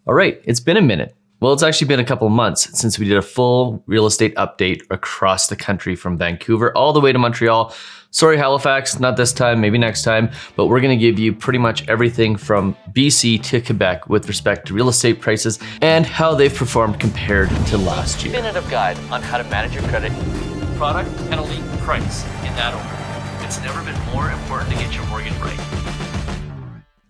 All right, it's been a minute. Well, it's actually been a couple of months since we did a full real estate update across the country from Vancouver all the way to Montreal. Sorry, Halifax, not this time, maybe next time, but we're gonna give you pretty much everything from BC to Quebec with respect to real estate prices and how they've performed compared to last year. Definitive guide on how to manage your credit, product, and elite price in that order. It's never been more important to get your mortgage right.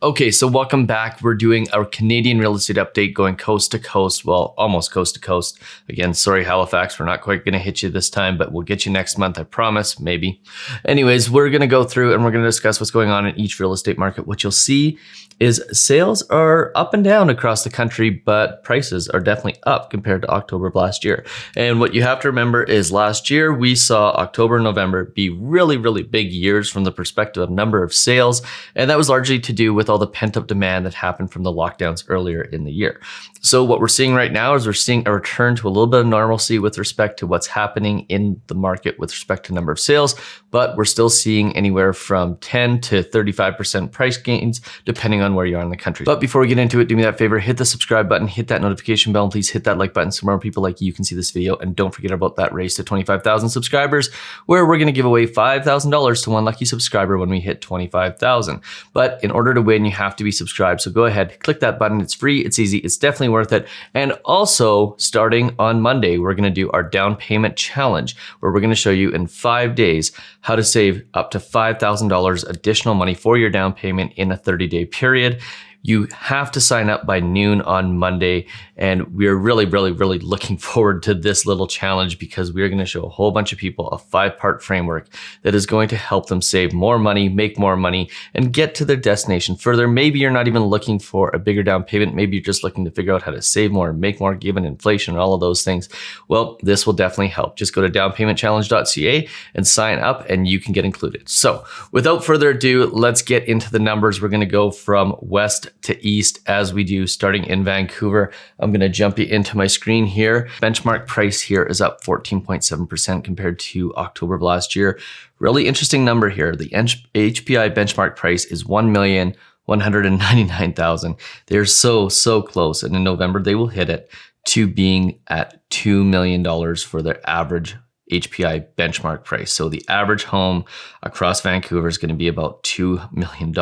Okay, so welcome back. We're doing our Canadian real estate update going coast to coast. Well, almost coast to coast. Again, sorry, Halifax, we're not quite gonna hit you this time, but we'll get you next month, I promise, maybe. Anyways, we're gonna go through and we're gonna discuss what's going on in each real estate market. What you'll see is sales are up and down across the country, but prices are definitely up compared to October of last year. And what you have to remember is last year, we saw October and November be really, really big years from the perspective of number of sales. And that was largely to do with all the pent-up demand that happened from the lockdowns earlier in the year. So what we're seeing right now is we're seeing a return to a little bit of normalcy with respect to what's happening in the market with respect to number of sales, but we're still seeing anywhere from 10 to 35% price gains, depending on where you are in the country. But before we get into it, do me that favor, hit the subscribe button, hit that notification bell, and please hit that like button so more people like you can see this video. And don't forget about that race to 25,000 subscribers, where we're gonna give away $5,000 to one lucky subscriber when we hit 25,000. But in order to win, you have to be subscribed. So go ahead, click that button. It's free, it's easy, it's definitely worth it. And also, starting on Monday, we're gonna do our down payment challenge, where we're gonna show you in 5 days how to save up to $5,000 additional money for your down payment in a 30-day period. You have to sign up by noon on Monday. And we're really, really, really looking forward to this little challenge because we're going to show a whole bunch of people a 5-part framework that is going to help them save more money, make more money, and get to their destination further. Maybe you're not even looking for a bigger down payment. Maybe you're just looking to figure out how to save more and make more given inflation and all of those things. Well, this will definitely help. Just go to downpaymentchallenge.ca and sign up and you can get included. So without further ado, let's get into the numbers. We're going to go from west to east as we do, starting in Vancouver. I'm going to jump you into my screen here. Benchmark price here is up 14.7% compared to October of last year. Really interesting number here. The HPI benchmark price is $1,199,000. They're so close. And in November, they will hit it to being at $2 million for their average HPI benchmark price. So the average home across Vancouver is going to be about $2 million.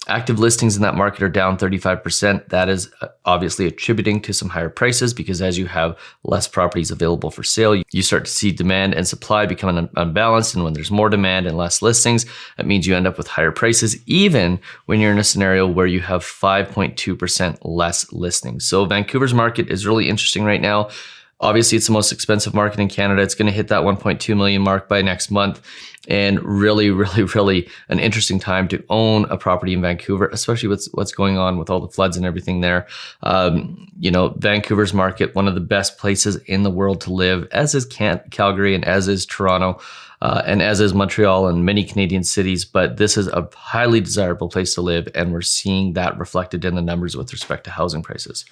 Active listings in that market are down 35%. That is obviously attributing to some higher prices because as you have less properties available for sale, you start to see demand and supply become unbalanced. And when there's more demand and less listings, that means you end up with higher prices, even when you're in a scenario where you have 5.2% less listings. So Vancouver's market is really interesting right now. Obviously, it's the most expensive market in Canada. It's going to hit that 1.2 million mark by next month. And really, really, really an interesting time to own a property in Vancouver, especially with what's going on with all the floods and everything there. You know, Vancouver's market, one of the best places in the world to live, as is Calgary and as is Toronto. And as is Montreal and many Canadian cities, but this is a highly desirable place to live. And we're seeing that reflected in the numbers with respect to housing prices.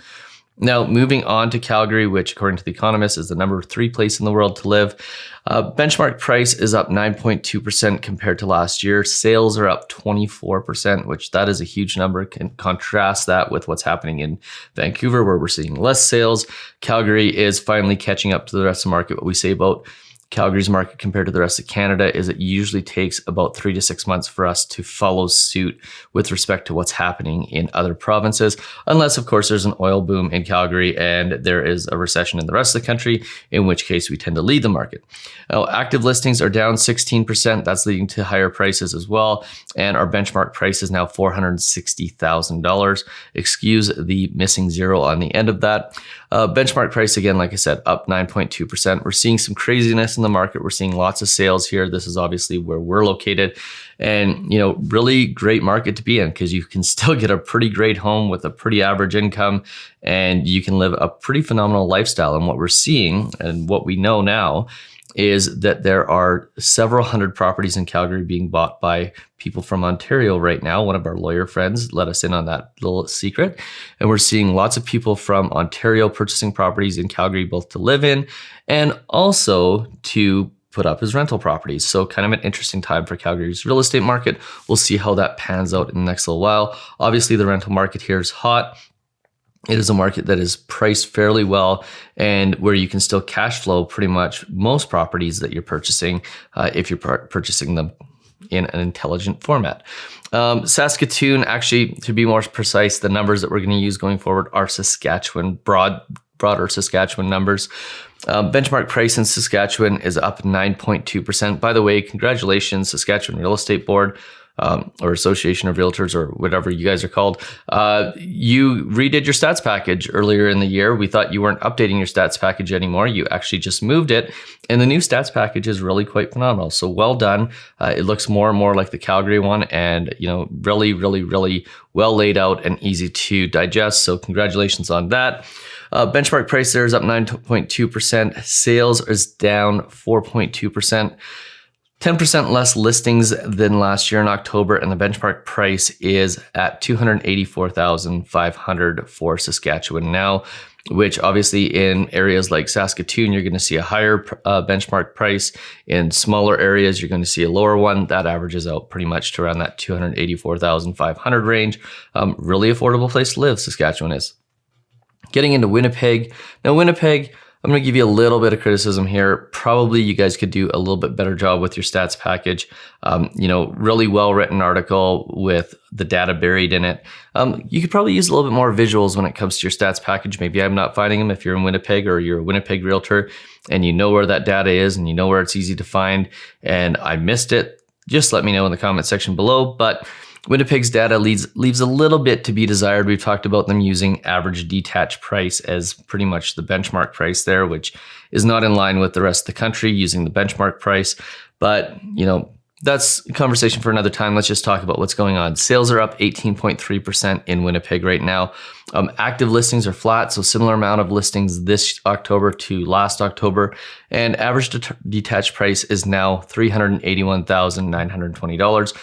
Now, moving on to Calgary, which according to The Economist is the number 3 place in the world to live. Benchmark price is up 9.2% compared to last year. Sales are up 24%, which that is a huge number. Can contrast that with what's happening in Vancouver, where we're seeing less sales. Calgary is finally catching up to the rest of the market. What we say about Calgary's market compared to the rest of Canada is it usually takes about 3 to 6 months for us to follow suit with respect to what's happening in other provinces, unless of course there's an oil boom in Calgary and there is a recession in the rest of the country, in which case we tend to lead the market. Now, active listings are down 16%. That's leading to higher prices as well. And our benchmark price is now $460,000. Excuse the missing zero on the end of that. Benchmark price, again, like I said, up 9.2%. We're seeing some craziness in the market. We're seeing lots of sales here. This is obviously where we're located. And, you know, really great market to be in because you can still get a pretty great home with a pretty average income and you can live a pretty phenomenal lifestyle. And what we're seeing and what we know now is that there are several hundred properties in Calgary being bought by people from Ontario right now. One of our lawyer friends let us in on that little secret. And we're seeing lots of people from Ontario purchasing properties in Calgary, both to live in and also to put up as rental properties. So kind of an interesting time for Calgary's real estate market. We'll see how that pans out in the next little while. Obviously, the rental market here is hot. It is a market that is priced fairly well and where you can still cash flow pretty much most properties that you're purchasing if you're purchasing them in an intelligent format. Saskatoon, actually, to be more precise, the numbers that we're going to use going forward are Saskatchewan, broader Saskatchewan numbers. Benchmark price in Saskatchewan is up 9.2%. By the way, congratulations, Saskatchewan Real Estate Board, or Association of Realtors, or whatever you guys are called. You redid your stats package earlier in the year. We thought you weren't updating your stats package anymore. You actually just moved it, and the new stats package is really quite phenomenal. So well done. It looks more and more like the Calgary one, and really, really, really well laid out and easy to digest. So congratulations on that. Benchmark price there is up 9.2%. Sales is down 4.2%. 10% less listings than last year in October, and the benchmark price is at $284,500 for Saskatchewan now, which obviously in areas like Saskatoon, you're going to see a higher benchmark price. In smaller areas, you're going to see a lower one. That averages out pretty much to around that $284,500 range. Really affordable place to live, Saskatchewan is. Getting into Winnipeg. Now, Winnipeg, I'm going to give you a little bit of criticism here. Probably you guys could do a little bit better job with your stats package. Really well-written article with the data buried in it. You could probably use a little bit more visuals when it comes to your stats package. Maybe I'm not finding them if you're in Winnipeg or you're a Winnipeg realtor and you know where that data is and you know where it's easy to find and I missed it. Just let me know in the comment section below. But Winnipeg's data leaves a little bit to be desired. We've talked about them using average detached price as pretty much the benchmark price there, which is not in line with the rest of the country using the benchmark price. But, that's a conversation for another time. Let's just talk about what's going on. Sales are up 18.3% in Winnipeg right now. Active listings are flat, so similar amount of listings this October to last October. And average detached price is now $381,920.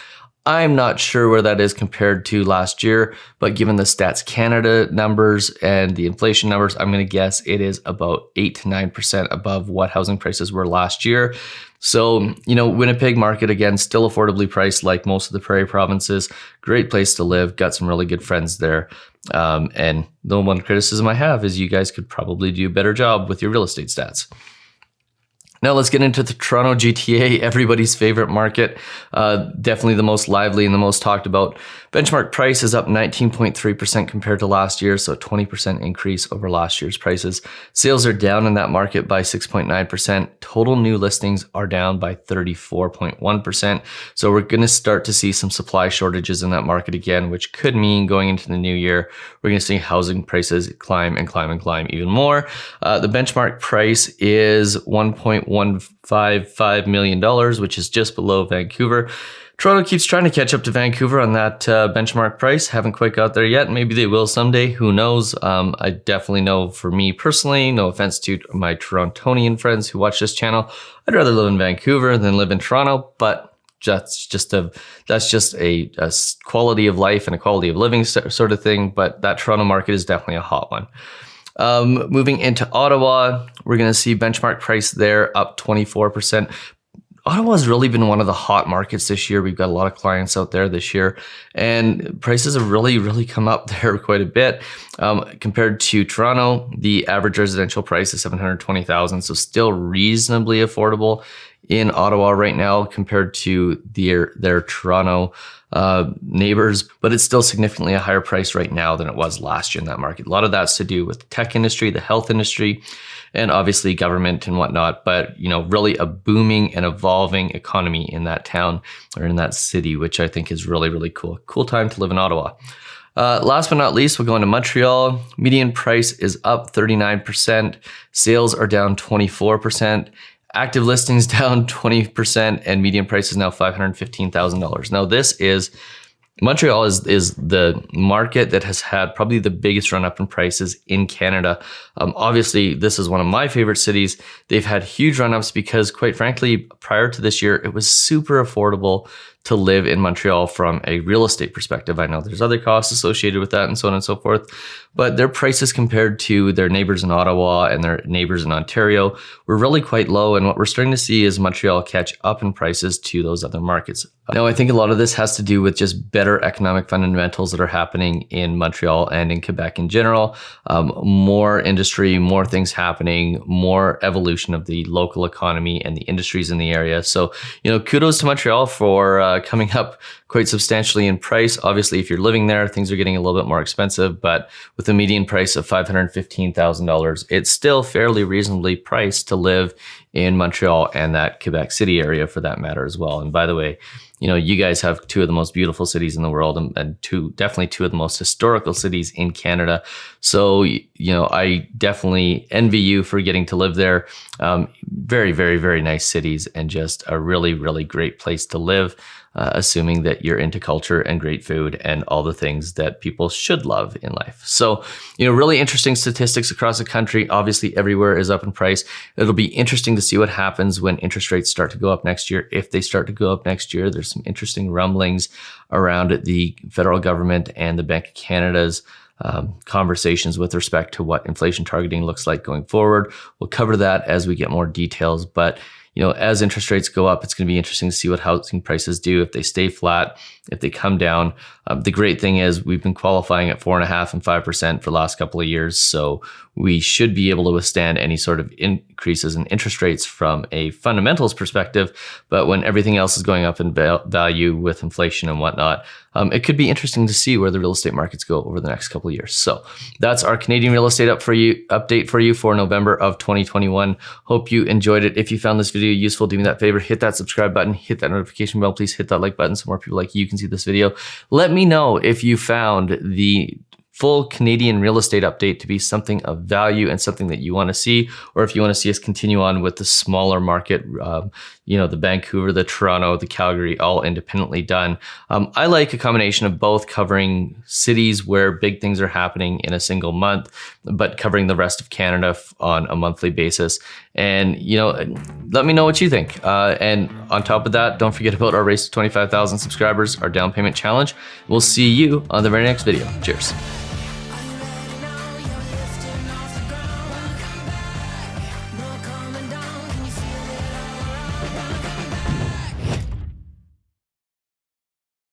I'm not sure where that is compared to last year, but given the Stats Canada numbers and the inflation numbers, I'm going to guess it is about 8 to 9% above what housing prices were last year. So, Winnipeg market, again, still affordably priced like most of the prairie provinces. Great place to live. Got some really good friends there. And the one criticism I have is you guys could probably do a better job with your real estate stats. Now let's get into the Toronto GTA, everybody's favorite market. Definitely the most lively and the most talked about. Benchmark price is up 19.3% compared to last year, so a 20% increase over last year's prices. Sales are down in that market by 6.9%. Total new listings are down by 34.1%. So we're going to start to see some supply shortages in that market again, which could mean going into the new year, we're going to see housing prices climb and climb and climb even more. The benchmark price is $1.155 million, which is just below Vancouver. Toronto keeps trying to catch up to Vancouver on that benchmark price. Haven't quite got there yet. Maybe they will someday. Who knows? I definitely know for me personally, no offense to my Torontonian friends who watch this channel, I'd rather live in Vancouver than live in Toronto, but that's just a quality of life and a quality of living sort of thing. But that Toronto market is definitely a hot one. Moving into Ottawa, we're going to see benchmark price there up 24%. Ottawa's really been one of the hot markets this year. We've got a lot of clients out there this year, and prices have really, really come up there quite a bit. Compared to Toronto, the average residential price is $720,000, so still reasonably affordable in Ottawa right now compared to their Toronto neighbors, but it's still significantly a higher price right now than it was last year in that market. A lot of that's to do with the tech industry, the health industry, and obviously government and whatnot, but really a booming and evolving economy in that town or in that city, which I think is really, really cool. Cool time to live in Ottawa. Last but not least, we're going to Montreal. Median price is up 39%. Sales are down 24%. Active listings down 20%, and median price is now $515,000. Now Montreal is the market that has had probably the biggest run up in prices in Canada. Obviously, this is one of my favorite cities. They've had huge run ups because, quite frankly, prior to this year, it was super affordable to live in Montreal from a real estate perspective. I know there's other costs associated with that and so on and so forth, but their prices compared to their neighbors in Ottawa and their neighbors in Ontario were really quite low. And what we're starting to see is Montreal catch up in prices to those other markets. Now, I think a lot of this has to do with just better economic fundamentals that are happening in Montreal and in Quebec in general. More industry, more things happening, more evolution of the local economy and the industries in the area. So, kudos to Montreal for coming up quite substantially in price. Obviously, if you're living there, things are getting a little bit more expensive, but with a median price of $515,000, it's still fairly reasonably priced to live in Montreal and that Quebec City area for that matter as well. And by the way, you guys have two of the most beautiful cities in the world and definitely two of the most historical cities in Canada. So, I definitely envy you for getting to live there. Very, very, very nice cities and just a really, really great place to live. Assuming that you're into culture and great food and all the things that people should love in life. So, really interesting statistics across the country. Obviously, everywhere is up in price. It'll be interesting to see what happens when interest rates start to go up next year. If they start to go up next year, there's some interesting rumblings around the federal government and the Bank of Canada's conversations with respect to what inflation targeting looks like going forward. We'll cover that as we get more details, but as interest rates go up, it's going to be interesting to see what housing prices do. If they stay flat, if they come down. The great thing is we've been qualifying at 4.5% and 5% for the last couple of years. So we should be able to withstand any sort of increases in interest rates from a fundamentals perspective. But when everything else is going up in value with inflation and whatnot, it could be interesting to see where the real estate markets go over the next couple of years. So that's our Canadian real estate update for you for November of 2021. Hope you enjoyed it. If you found this video useful, do me that favor, hit that subscribe button, hit that notification bell, please hit that like button so more people like you can see this video. Let me know if you found the full Canadian real estate update to be something of value and something that you want to see, or if you want to see us continue on with the smaller market, the Vancouver, the Toronto, the Calgary, all independently done. I like a combination of both, covering cities where big things are happening in a single month, but covering the rest of Canada on a monthly basis. And, let me know what you think. And on top of that, don't forget about our Race to 25,000 subscribers, our down payment challenge. We'll see you on the very next video. Cheers.